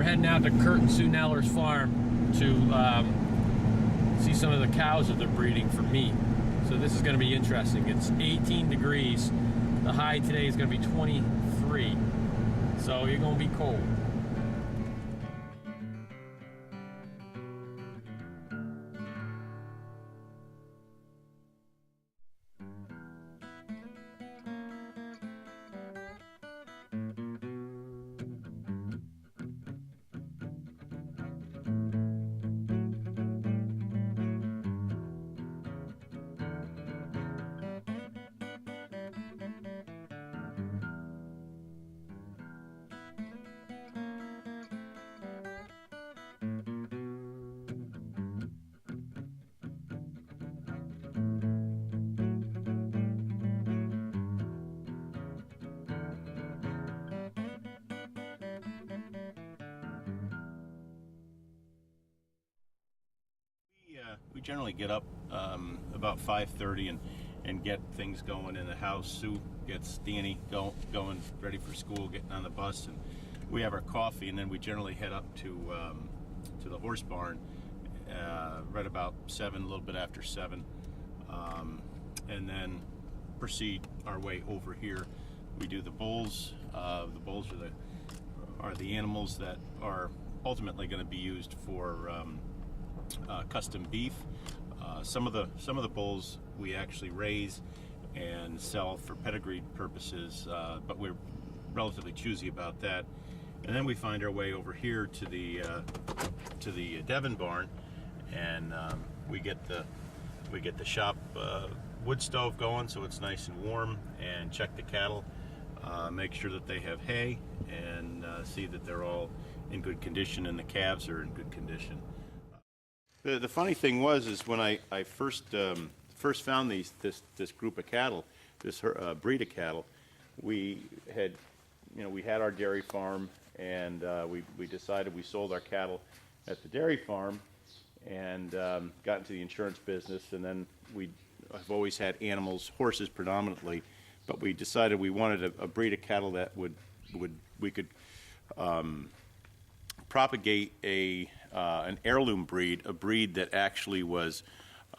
We're heading out to Kurt and Sue Neller's farm to see some of the cows that they're breeding for meat. So this is going to be interesting. It's 18 degrees. The high today is going to be 23. So you're going to be cold. We generally get up about 5:30 and get things going in the house. Sue gets Danny going, ready for school, getting on the bus, and we have our coffee, and then we generally head up to the horse barn right about 7, a little bit after 7, and then proceed our way over here. We do the bulls. The bulls are the animals that are ultimately going to be used for custom beef. Some of the bulls we actually raise and sell for pedigree purposes, but we're relatively choosy about that. And then we find our way over here to the Devon barn, and we get the shop wood stove going, so it's nice and warm, and check the cattle, make sure that they have hay, and see that they're all in good condition, and the calves are in good condition. The funny thing is when I first found this group of cattle, this breed of cattle, we had our dairy farm, and we decided we sold our cattle at the dairy farm, and got into the insurance business, and then I've always had animals, horses predominantly, but we decided we wanted a breed of cattle that we could propagate an heirloom breed, a breed that actually was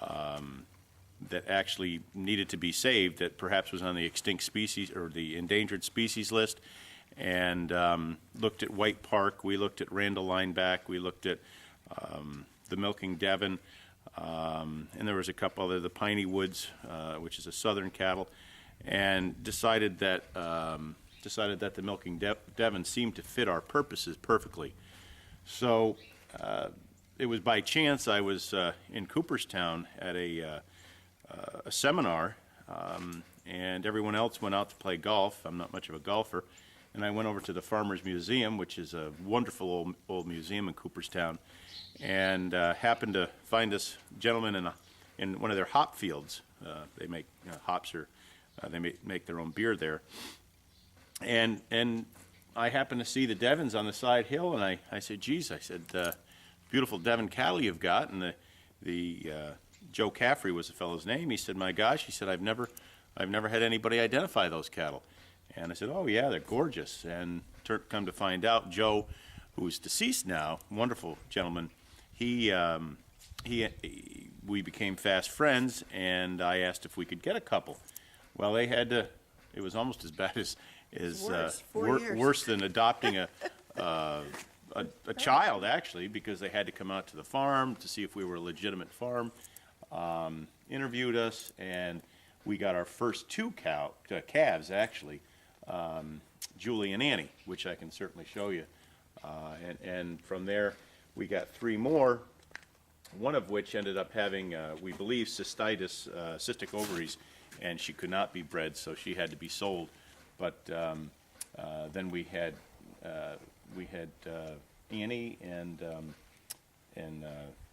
that actually needed to be saved, that perhaps was on the extinct species or the endangered species list, and looked at White Park, we looked at Randall Lineback, we looked at the Milking Devon, and there was a couple other, the Piney Woods, which is a southern cattle, and decided that the Milking Devon seemed to fit our purposes perfectly. So it was by chance I was in Cooperstown at a seminar, and everyone else went out to play golf. I'm not much of a golfer, and I went over to the Farmers Museum, which is a wonderful old museum in Cooperstown, and happened to find this gentleman in one of their hop fields. They make hops, or they make their own beer there, and I happened to see the Devons on the side hill, and I said, geez, I said, beautiful Devon cattle you've got. And the Joe Caffrey was the fellow's name. He said, my gosh, he said, I've never had anybody identify those cattle. And I said, oh yeah, they're gorgeous. And come to find out, Joe, who's deceased now, wonderful gentleman, we became fast friends, and I asked if we could get a couple. Well, they had to. It was almost as bad as worse than adopting a child, actually, because they had to come out to the farm to see if we were a legitimate farm, interviewed us, and we got our first 2 calves, actually, Julie and Annie, which I can certainly show you. And from there, we got 3 more, one of which ended up having, we believe, cystitis, cystic ovaries, and she could not be bred, so she had to be sold. But then we had Annie and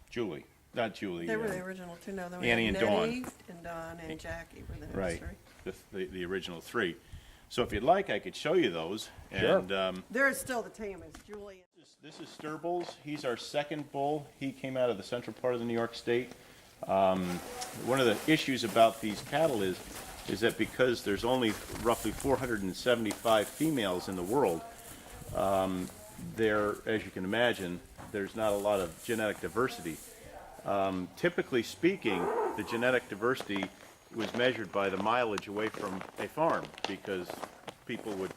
Julie. Not Julie. They were the original 2. No, Annie and Dawn. And Dawn and Jackie were the next right. 3. The original 3. So if you'd like, I could show you those. Sure. And they're still the team. It's Julie. This is Sturbles. He's our second bull. He came out of the central part of the New York State. One of the issues about these cattle is that because there's only roughly 475 females in the world, there, as you can imagine, there's not a lot of genetic diversity. Typically speaking, the genetic diversity was measured by the mileage away from a farm, because people would,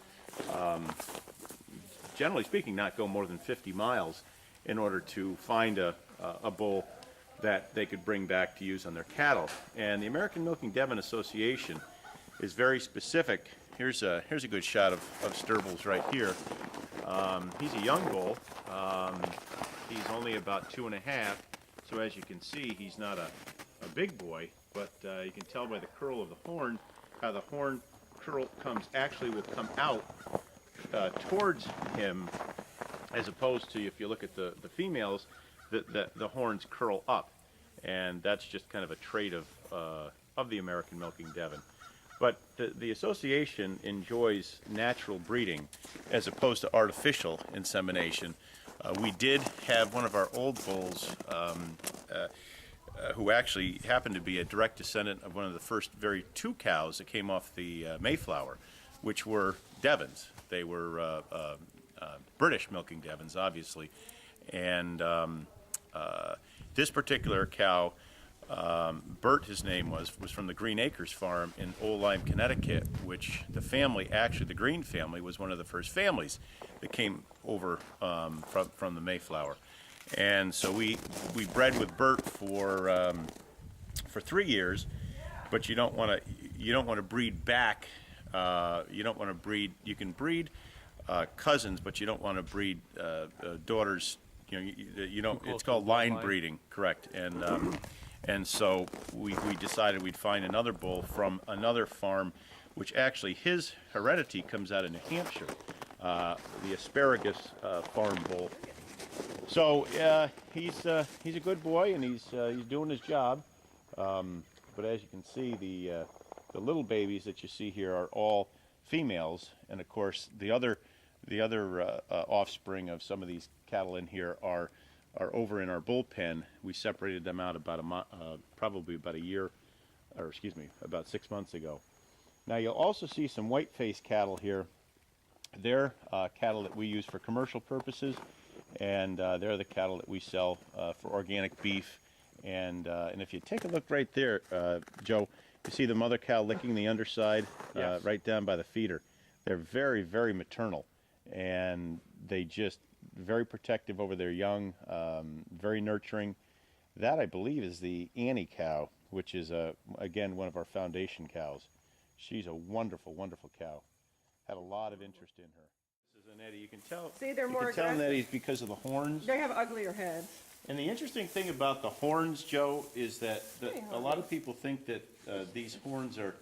generally speaking, not go more than 50 miles in order to find a bull that they could bring back to use on their cattle. And the American Milking Devon Association is very specific. Here's a good shot of Sturbles right here. He's a young bull. He's only about 2.5, so as you can see, he's not a big boy, but you can tell by the curl of the horn how the horn curl will come out towards him, as opposed to, if you look at the females, the horns curl up, and that's just kind of a trait of the American Milking Devon. But the association enjoys natural breeding as opposed to artificial insemination. We did have one of our old bulls who actually happened to be a direct descendant of one of the first two cows that came off the Mayflower, which were Devons. They were British milking Devons, obviously. And this particular cow, Bert, his name was from the Green Acres farm in Old Lyme, Connecticut, which the family, actually the Green family, was one of the first families that came over from the Mayflower. And so we bred with Bert for 3 years, but you don't want to breed back. You don't want to breed. You can breed cousins, but you don't want to breed daughters. You don't. It's called line breeding, correct? And so we decided we'd find another bull from another farm, which actually his heredity comes out of New Hampshire, the Asparagus farm bull. So he's a good boy, and he's doing his job. But as you can see, the little babies that you see here are all females, and of course the other offspring of some of these cattle in here are over in our bullpen. We separated them out probably about a year, or excuse me, about 6 months ago. Now you'll also see some white-faced cattle here. They're cattle that we use for commercial purposes, and they're the cattle that we sell for organic beef. And if you take a look right there, Joe, you see the mother cow licking the underside, Yes. right down by the feeder. They're very, very maternal, and they just very protective over their young, very nurturing. That, I believe, is the Annie cow, which is again one of our foundation cows. She's a wonderful, wonderful cow. Had a lot of interest in her. This is an Eddie. You can tell. See, they're more You can tell an aggressive. Eddie's because of the horns. They have uglier heads. And the interesting thing about the horns, Joe, is that a lot of people think that these horns are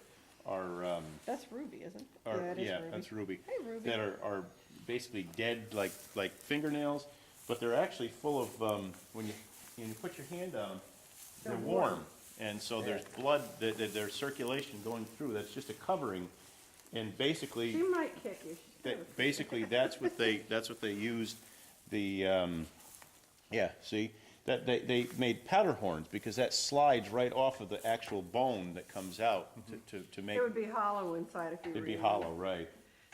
That's Ruby, isn't it? That is Ruby. that's Ruby. Hey, Ruby. That are basically dead like fingernails, but they're actually full of when you put your hand on them, they're warm, and so there's blood, there's circulation going through. That's just a covering, and basically She might kick you. basically that's what they used. See that they made powder horns because that slides right off of the actual bone that comes out to make It would be hollow inside if you it'd be read hollow, right?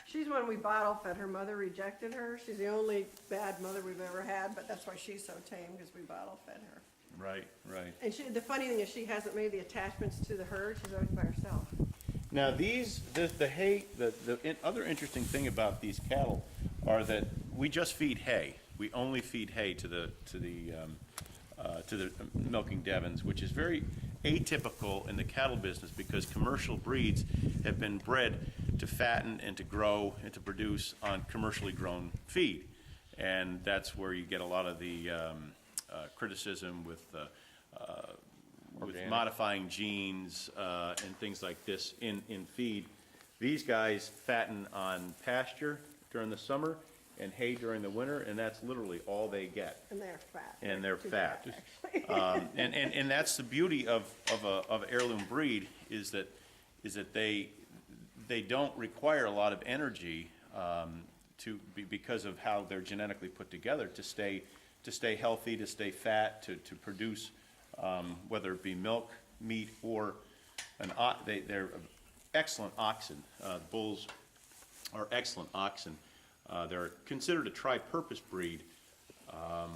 She's one we bottle fed. Her mother rejected her. She's the only bad mother we've ever had, but that's why she's so tame, because we bottle fed her. Right. And the funny thing is she hasn't made the attachments to the herd. She's always by herself. Now the hay, the other interesting thing about these cattle are that we just feed hay. We only feed hay to the milking Devons, which is very atypical in the cattle business because commercial breeds have been bred to fatten and to grow and to produce on commercially grown feed, and that's where you get a lot of the criticism with modifying genes and things like this in feed. These guys fatten on pasture during the summer and hay during the winter, and that's literally all they get. And they're fat. And they're too fat. actually. And that's the beauty of heirloom breed is that they don't require a lot of energy because of how they're genetically put together to stay healthy, to stay fat, to produce whether it be milk, meat, or they're excellent oxen. Bulls are excellent oxen. They're considered a tri-purpose breed. Well,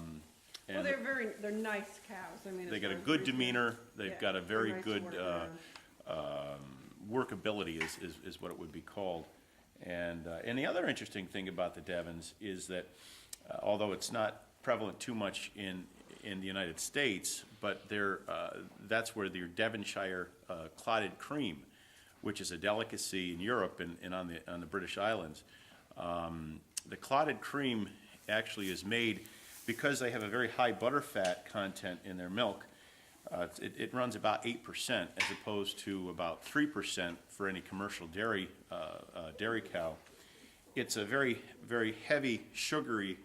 they're nice cows. I mean, They as got a far as good breed demeanor. goes. They've Yeah, got a very they're nice to good work around. workability is what it would be called. And the other interesting thing about the Devons is that although it's not prevalent too much in the United States, but that's where their Devonshire clotted cream, which is a delicacy in Europe and on the British Islands. The clotted cream actually is made because they have a very high butterfat content in their milk. It runs about 8% as opposed to about 3% for any commercial dairy cow. It's a very, very heavy, sugary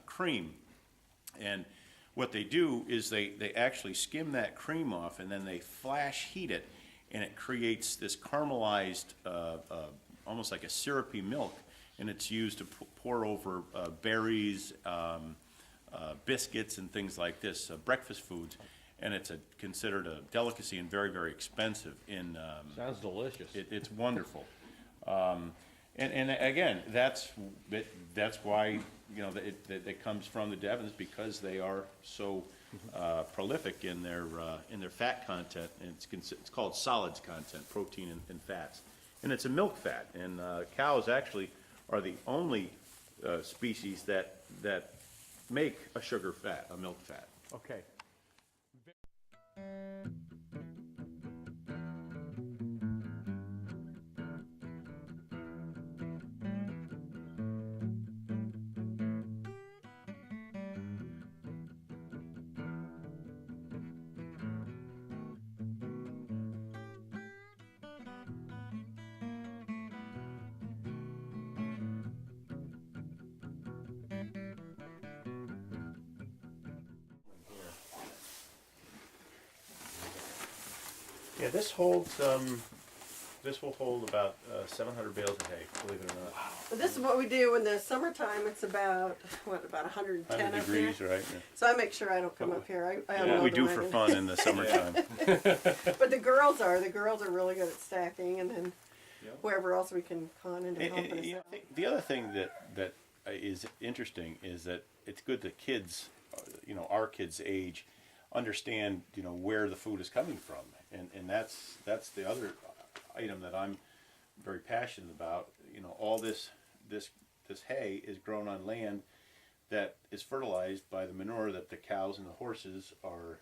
cream. And what they do is they actually skim that cream off and then they flash heat it, and it creates this caramelized, almost like a syrupy milk, and it's used to pour over berries, biscuits, and things like this, breakfast foods. And it's considered a delicacy and very, very expensive. Sounds delicious. It's wonderful. And again, that's why it comes from the Devons, because they are so prolific in their fat content. And it's called solids content, protein and fats, and it's a milk fat. And cows actually are the only species that make a sugar fat, a milk fat. Okay. Yeah, this will hold about 700 bales of hay, believe it or not. But this is what we do in the summertime. It's about 110 100 up degrees, here. right? So I make sure I don't come up here. I What unload we the do for wagon. fun in the summertime. But the girls are really good at stacking, and then whoever else we can con into helping us out. The other thing that is interesting is that it's good that kids, our kids' age, understand where the food is coming from, and that's the other item that I'm very passionate about. All this hay is grown on land that is fertilized by the manure that the cows and the horses are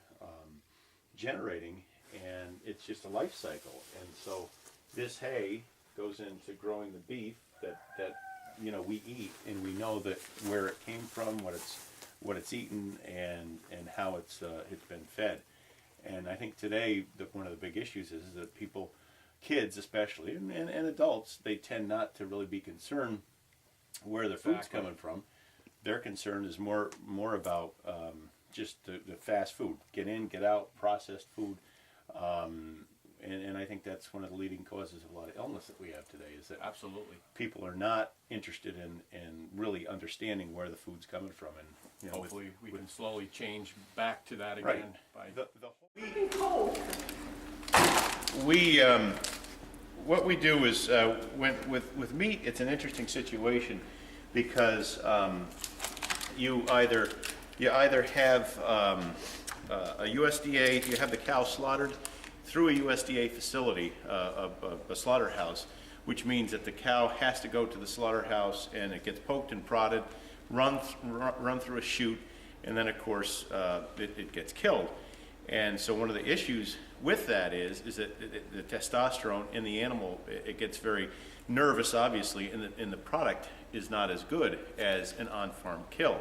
generating, and it's just a life cycle. And so this hay goes into growing the beef that we eat, and we know that where it came from, what it's eaten, and how it's been fed. And I think today one of the big issues is that kids especially, and adults, they tend not to really be concerned where their food's coming from. Their concern is more about just the fast food, get in, get out, processed food. And I think that's one of the leading causes of a lot of illness that we have today, is that Absolutely. people are not interested in really understanding where the food's coming from. And Hopefully we can slowly change back to that right. again. What we do is with meat, it's an interesting situation because you either have a USDA, you have the cow slaughtered through a USDA facility, a slaughterhouse, which means that the cow has to go to the slaughterhouse and it gets poked and prodded, run through a chute, and then of course it gets killed. And so one of the issues with that is that the testosterone in the animal, it gets very nervous, obviously, and the product is not as good as an on-farm kill.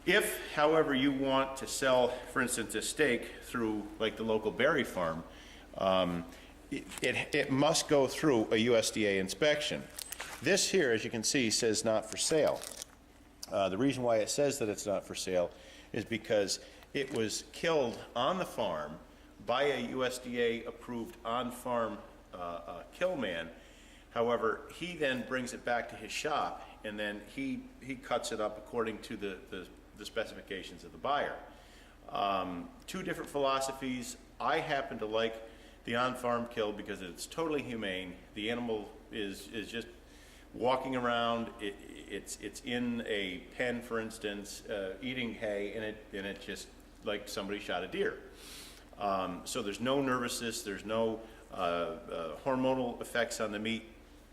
If, however, you want to sell, for instance, a steak through like the local berry farm, it must go through a USDA inspection. This here, as you can see, says not for sale. The reason why it says that it's not for sale is because it was killed on the farm by a USDA-approved on-farm kill man. However, he then brings it back to his shop, and then he cuts it up according to the specifications of the buyer. Two different philosophies. I happen to like the on-farm kill because it's totally humane. The animal is just walking around, it's in a pen, for instance, eating hay, and it just like somebody shot a deer. So there's no nervousness, there's no hormonal effects on the meat.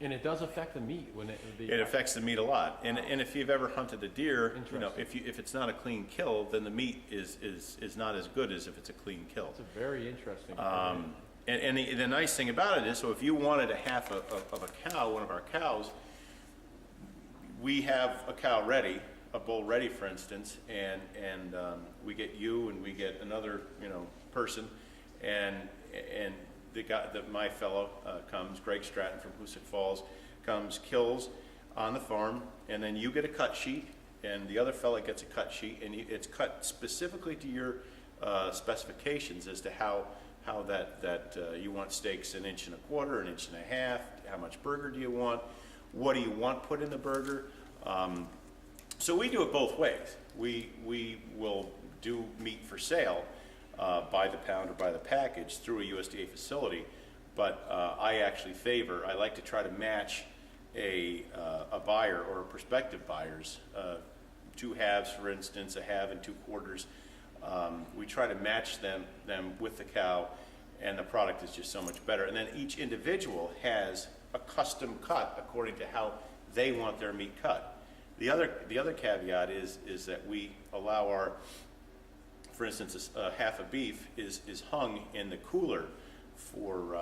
And it does affect the meat when It affects the meat a lot. And if you've ever hunted a deer, you know, if it's not a clean kill, then the meat is not as good as if it's a clean kill. It's a very interesting. And the nice thing about it is, so if you wanted a half of a cow, one of our cows, we have a cow ready, a bull ready, for instance, and we get you and we get another, you know, person, and the guy, my fellow comes, Greg Stratton from Hoosick Falls, comes, kills on the farm, and then you get a cut sheet, and the other fella gets a cut sheet, and it's cut specifically to your specifications as to how that you want steaks 1.25 inches, 1.5 inches, how much burger do you want, what do you want put in the burger. So we do it both ways. We will do meat for sale by the pound or by the package through a USDA facility, but I like to try to match a buyer or a prospective buyer's 2 halves, for instance, a half and 2/4. We try to match them with the cow, and the product is just so much better. And then each individual has a custom cut according to how they want their meat cut. The other caveat is that we allow our, for instance, a half of beef is hung in the cooler for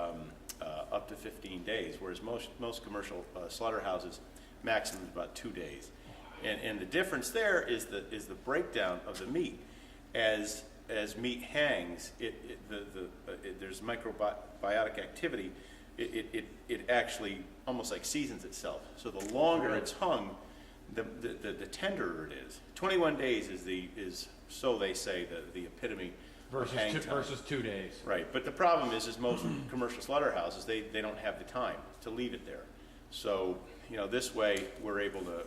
up to 15 days, whereas most commercial slaughterhouses maximum is about 2 days. And the difference there is the breakdown of the meat. As meat hangs, there's microbiotic activity. It actually almost like seasons itself. So the longer it's hung, the tenderer it is. 21 days is so they say the epitome of hang time. Versus 2 days. Right, but the problem is most commercial slaughterhouses they don't have the time to leave it there. So you know, this way we're able to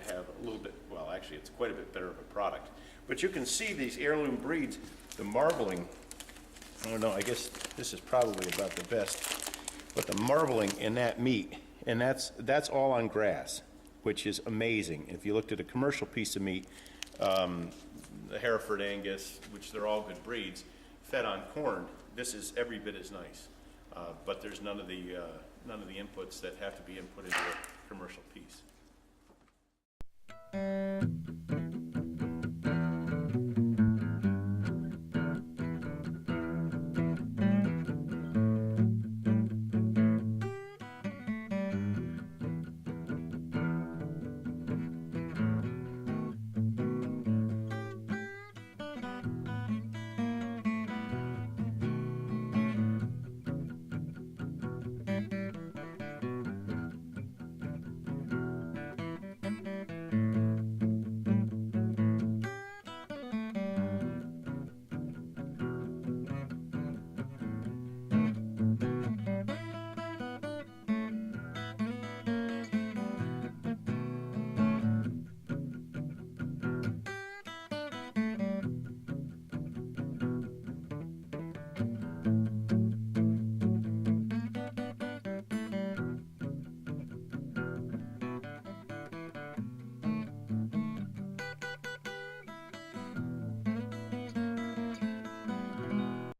have a little bit. Well, actually, it's quite a bit better of a product. But you can see these heirloom breeds, the marbling. I don't know. I guess this is probably about the best. But the marbling in that meat, and that's all on grass, which is amazing. If you looked at a commercial piece of meat, the Hereford Angus, which they're all good breeds, fed on corn, this is every bit as nice. But there's none of the inputs that have to be input into a commercial piece.